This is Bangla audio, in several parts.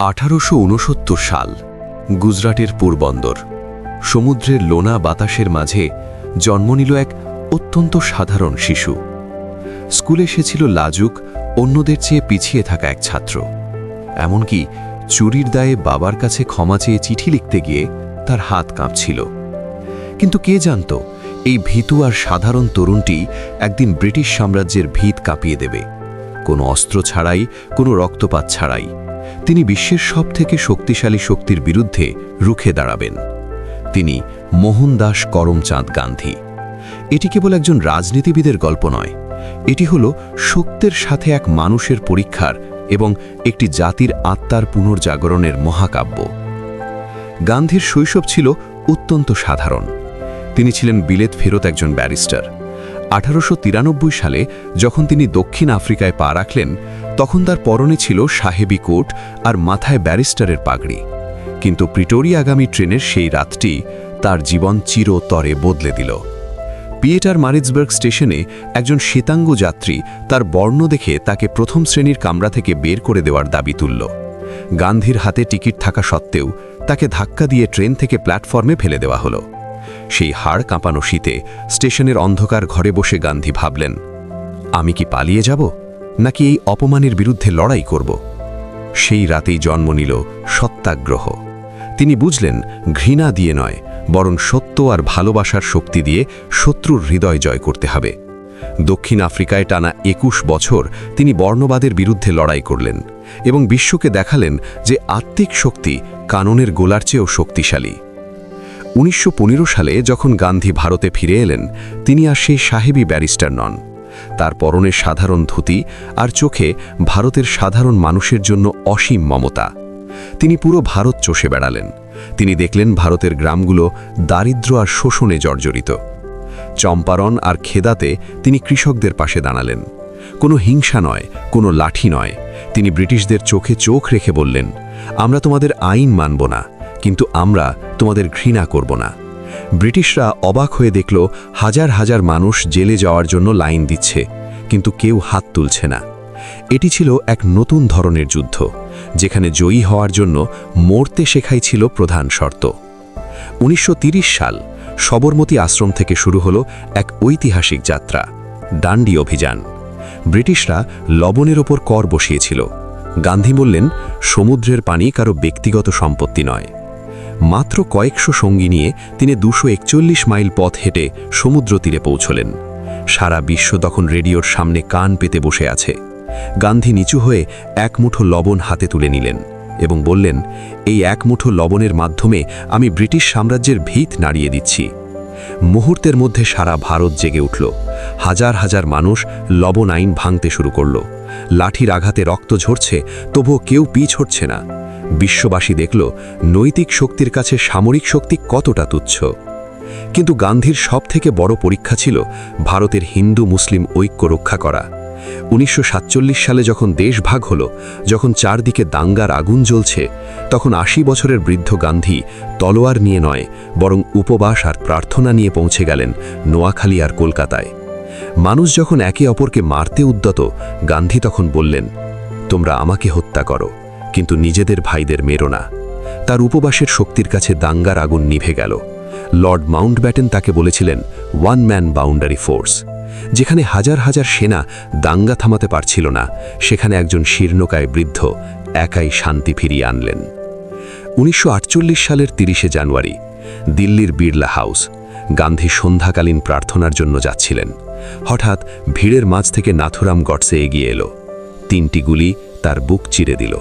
1869 সাল, গুজরাটের পোরবন্দর। সমুদ্রের লোনা বাতাসের মাঝে জন্ম নিল এক অত্যন্ত সাধারণ শিশু। স্কুলে সে ছিল লাজুক, অন্যদের চেয়ে পিছিয়ে থাকা এক ছাত্র। এমনকি চুরির দায়ে বাবার কাছে ক্ষমা চেয়ে চিঠি লিখতে গিয়ে তার হাত কাঁপছিল। কিন্তু কে জানত, এই ভীতু আর সাধারণ তরুণটি একদিন ব্রিটিশ সাম্রাজ্যের ভিত কাঁপিয়ে দেবে। কোনো অস্ত্র ছাড়াই, কোনো রক্তপাত ছাড়াই তিনি বিশ্বের সবথেকে শক্তিশালী শক্তির বিরুদ্ধে রুখে দাঁড়াবেন। তিনি মোহনদাস করমচাঁদ গান্ধী। এটি কেবল একজন রাজনীতিবিদের গল্প নয়, এটি হল সত্যের সাথে এক মানুষের পরীক্ষার এবং একটি জাতির আত্মার পুনর্জাগরণের মহাকাব্য। গান্ধীর শৈশব ছিল অত্যন্ত সাধারণ। তিনি ছিলেন বিলেত ফেরত একজন ব্যারিস্টার। 1893 সালে যখন তিনি দক্ষিণ আফ্রিকায় পা রাখলেন, তখন তার পরনে ছিল সাহেবি কোট আর মাথায় ব্যারিস্টারের পাগড়ি। কিন্তু প্রিটোরিয়াগামী ট্রেনের সেই রাতটি তার জীবন চিরতরে বদলে দিল। পিয়েটার মারিৎজবার্গ স্টেশনে একজন শ্বেতাঙ্গ যাত্রী তার বর্ণ দেখে তাকে প্রথম শ্রেণীর কামরা থেকে বের করে দেওয়ার দাবি তুলল। গান্ধীর হাতে টিকিট থাকা সত্ত্বেও তাকে ধাক্কা দিয়ে ট্রেন থেকে প্ল্যাটফর্মে ফেলে দেওয়া হলো। সেই হাড় কাঁপানো শীতে স্টেশনের অন্ধকার ঘরে বসে গান্ধী ভাবলেন, আমি কি পালিয়ে যাব, নাকি এই অপমানের বিরুদ্ধে লড়াই করব? সেই রাতেই জন্ম নিল সত্যাগ্রহ। তিনি বুঝলেন, ঘৃণা দিয়ে নয়, বরং সত্য আর ভালোবাসার শক্তি দিয়ে শত্রুর হৃদয় জয় করতে হবে। দক্ষিণ আফ্রিকায় টানা 21 বছর তিনি বর্ণবাদের বিরুদ্ধে লড়াই করলেন এবং বিশ্বকে দেখালেন যে আত্মিক শক্তি কাননের গোলার চেয়েও শক্তিশালী। 1915 সালে যখন গান্ধী ভারতে ফিরে এলেন, তিনি আর সেই সাহেবী ব্যারিস্টার নন। তার পরনে সাধারণ ধুতি আর চোখে ভারতের সাধারণ মানুষের জন্য অসীম মমতা। তিনি পুরো ভারত চষে বেড়ালেন। তিনি দেখলেন ভারতের গ্রামগুলো দারিদ্র্য আর শোষণে জর্জরিত। চম্পারণ আর খেদাতে তিনি কৃষকদের পাশে দাঁড়ালেন। কোনো হিংসা নয়, কোনো লাঠি নয়। তিনি ব্রিটিশদের চোখে চোখ রেখে বললেন, আমরা তোমাদের আইন মানব না, কিন্তু আমরা তোমাদের ঘৃণা করব না। ব্রিটিশরা অবাক হয়ে দেখল হাজার হাজার মানুষ জেলে যাওয়ার জন্য লাইন দিচ্ছে, কিন্তু কেউ হাত তুলছে না। এটি ছিল এক নতুন ধরনের যুদ্ধ, যেখানে জয়ী হওয়ার জন্য মরতে শেখাই ছিল প্রধান শর্ত। 1930 সাল, সবরমতী আশ্রম থেকে শুরু হলো এক ঐতিহাসিক যাত্রা, ডান্ডি অভিযান। ব্রিটিশরা লবণের ওপর কর বসিয়েছিল। গান্ধী বললেন, সমুদ্রের পানি কারো ব্যক্তিগত সম্পত্তি নয়। মাত্র কয়েকশো সঙ্গী নিয়ে তিনি 241 মাইল পথ হেঁটে সমুদ্র তীরে পৌঁছলেন। সারা বিশ্ব তখন রেডিওর সামনে কান পেতে বসে আছে। গান্ধী নিচু হয়ে এক মুঠো লবণ হাতে তুলে নিলেন এবং বললেন, এই এক মুঠো লবণের মাধ্যমে আমি ব্রিটিশ সাম্রাজ্যের ভিত নাড়িয়ে দিচ্ছি। মুহূর্তের মধ্যে সারা ভারত জেগে উঠল। হাজার হাজার মানুষ লবণ আইন ভাঙতে শুরু করল। লাঠির আঘাতে রক্ত ঝরছে, তবুও কেউ পিছ হটছে না। বিশ্ববাসী দেখল নৈতিক শক্তির কাছে সামরিক শক্তি কতটা তুচ্ছ। কিন্তু গান্ধীর সবথেকে বড় পরীক্ষা ছিল ভারতের হিন্দু মুসলিম ঐক্য রক্ষা করা। 1947 সালে যখন দেশ ভাগ হলো, যখন চারদিকে দাঙ্গার আগুন জ্বলছে, তখন 80 বছরের বৃদ্ধ গান্ধী তলোয়ার নিয়ে নয়, বরং উপবাস আর প্রার্থনা নিয়ে পৌঁছে গেলেন নোয়াখালী আর কলকাতায়। মানুষ যখন একে অপরকে মারতে উদ্যত, গান্ধী তখন বললেন, তোমরা আমাকে হত্যা করো, কিন্তু নিজেদের ভাইদের মেরো না। তার উপবাসের শক্তির কাছে দাঙ্গার আগুন নিভে গেল। লর্ড মাউন্টব্যাটেন তাকে বলেছিলেন, ওয়ান ম্যান বাউন্ডারি ফোর্স। যেখানে হাজার হাজার সেনা দাঙ্গা থামাতে পারছিল না, সেখানে একজন শীর্ণকায় বৃদ্ধ একাই শান্তি ফিরিয়ে আনলেন। 1948 সালের 30 জানুয়ারি, দিল্লির বিড়লা হাউস। গান্ধী সন্ধ্যাকালীন প্রার্থনার জন্য যাচ্ছিলেন। হঠাৎ ভিড়ের মাঝ থেকে নাথুরাম গডসে এগিয়ে এলো। 3টি গুলি তার বুক চিরে দিল।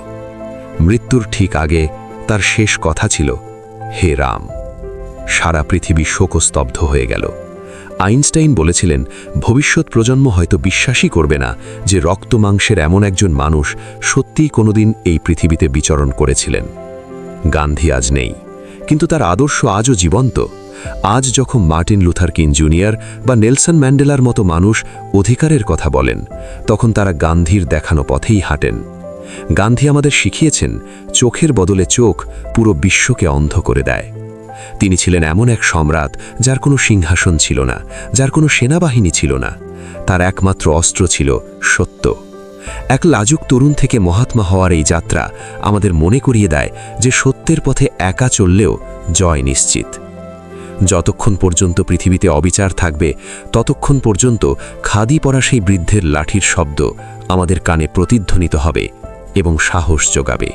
মৃত্যুর ঠিক আগে তার শেষ কথা ছিল, হে রাম। সারা পৃথিবী শোকস্তব্ধ হয়ে গেল। আইনস্টাইন বলেছিলেন, ভবিষ্যৎ প্রজন্ম হয়তো বিশ্বাসই করবে না যে রক্ত মাংসের এমন একজন মানুষ সত্যিই কোনোদিন এই পৃথিবীতে বিচরণ করেছিলেন। গান্ধী আজ নেই, কিন্তু তার আদর্শ আজও জীবন্ত। আজ যখন মার্টিন লুথার কিং জুনিয়র বা নেলসন ম্যান্ডেলার মতো মানুষ অধিকারের কথা বলেন, তখন তারা গান্ধীর দেখানো পথেই হাঁটেন। গান্ধী আমাদের শিখিয়েছেন, চোখের বদলে চোখ পুরো বিশ্বকে অন্ধ করে দেয়। তিনি ছিলেন এমন এক সম্রাট যার কোনো সিংহাসন ছিল না, যার কোনো সেনাবাহিনী ছিল না। তার একমাত্র অস্ত্র ছিল সত্য। এক লাজুক তরুণ থেকে মহাত্মা হওয়ার এই যাত্রা আমাদের মনে করিয়ে দেয় যে সত্যের পথে একা চললেও জয় নিশ্চিত। যতক্ষণ পর্যন্ত পৃথিবীতে অবিচার থাকবে ততক্ষণ পর্যন্ত খাদি পরা সেই বৃদ্ধের লাঠির শব্দ আমাদের কানে প্রতিধ্বনিত হবে এবং সাহস যোগাবে।